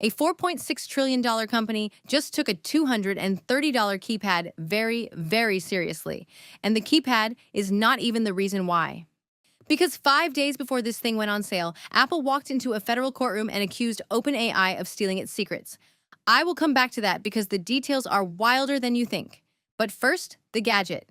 A $4.6 trillion company just took a $230 keypad very, very seriously. And the keypad is not even the reason why. Because 5 days before this thing went on sale, Apple walked into a federal courtroom and accused OpenAI of stealing its secrets. I will come back to that because the details are wilder than you think. But first, the Gadget.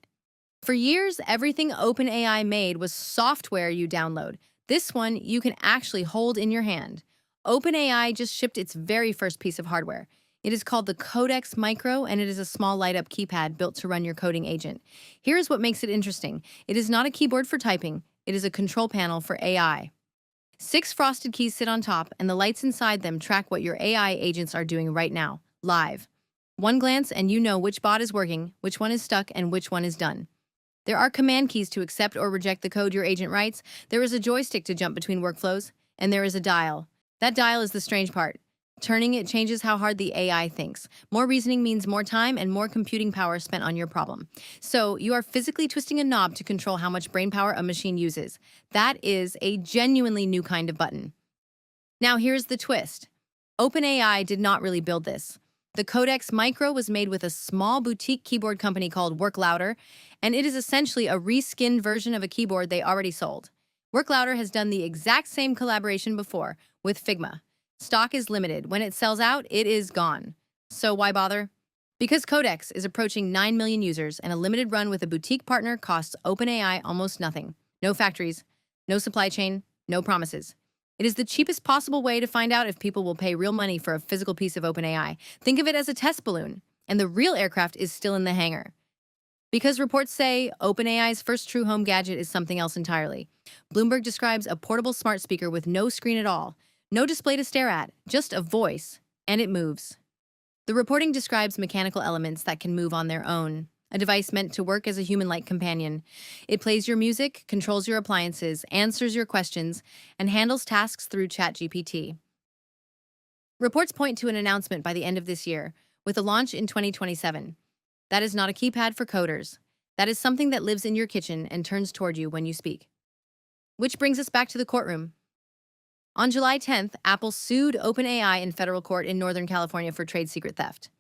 For years, everything OpenAI made was software you download. This one you can actually hold in your hand. OpenAI just shipped its very first piece of hardware. It is called the Codex Micro, and it is a small light-up keypad built to run your coding agent. Here's what makes it interesting. It is not a keyboard for typing. It is a control panel for AI. 6 frosted keys sit on top, and the lights inside them track what your AI agents are doing right now, live. One glance, and you know which bot is working, which one is stuck, and which one is done. There are command keys to accept or reject the code your agent writes. There is a joystick to jump between workflows, and there is a dial. That dial is the strange part. Turning it changes how hard the AI thinks. More reasoning means more time and more computing power spent on your problem. So you are physically twisting a knob to control how much brain power a machine uses. That is a genuinely new kind of button. Now here's the twist. OpenAI did not really build this. The Codex Micro was made with a small boutique keyboard company called Work Louder, and it is essentially a reskinned version of a keyboard they already sold. Work Louder has done the exact same collaboration before with Figma. Stock is limited. When it sells out, it is gone. So why bother? Because Codex is approaching 9 million users, and a limited run with a boutique partner costs OpenAI almost nothing. No factories, no supply chain, no promises. It is the cheapest possible way to find out if people will pay real money for a physical piece of OpenAI. Think of it as a test balloon, and the real aircraft is still in the hangar. Because reports say OpenAI's first true home gadget is something else entirely. Bloomberg describes a portable smart speaker with no screen at all. No display to stare at, just a voice, and it moves. The reporting describes mechanical elements that can move on their own, a device meant to work as a human-like companion. It plays your music, controls your appliances, answers your questions, and handles tasks through ChatGPT. Reports point to an announcement by the end of this year, with a launch in 2027. That is not a keypad for coders. That is something that lives in your kitchen and turns toward you when you speak. Which brings us back to the courtroom. On July 10th, Apple sued OpenAI in federal court in Northern California for trade secret theft.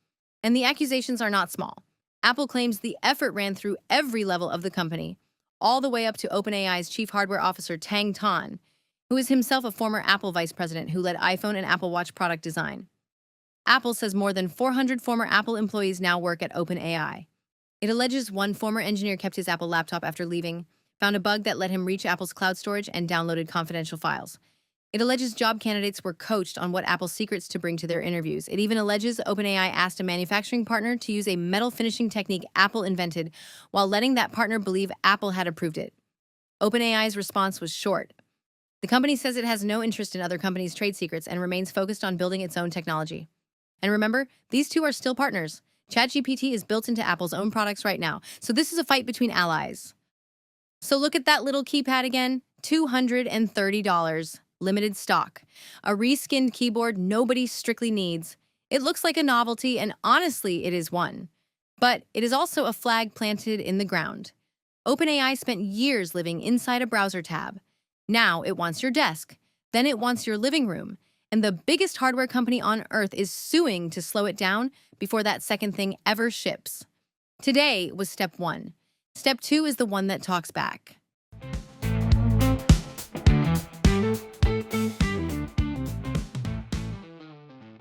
And the accusations are not small. Apple claims the effort ran through every level of the company, all the way up to OpenAI's chief hardware officer, Tang Tan, who is himself a former Apple vice president who led iPhone and Apple Watch product design. Apple says more than 400 former Apple employees now work at OpenAI. It alleges one former engineer kept his Apple laptop after leaving, found a bug that let him reach Apple's cloud storage, and downloaded confidential files. It alleges job candidates were coached on what Apple secrets to bring to their interviews. It even alleges OpenAI asked a manufacturing partner to use a metal finishing technique Apple invented while letting that partner believe Apple had approved it. OpenAI's response was short. The company says it has no interest in other companies' trade secrets and remains focused on building its own technology. And remember, these two are still partners. ChatGPT is built into Apple's own products right now, so this is a fight between allies. So look at that little keypad again, $230. Limited stock. A reskinned keyboard nobody strictly needs. It looks like a novelty, and honestly, it is one. But it is also a flag planted in the ground. OpenAI spent years living inside a browser tab. Now it wants your desk. Then it wants your living room. And the biggest hardware company on Earth is suing to slow it down before that second thing ever ships. Today was step 1. Step 2 is the one that talks back.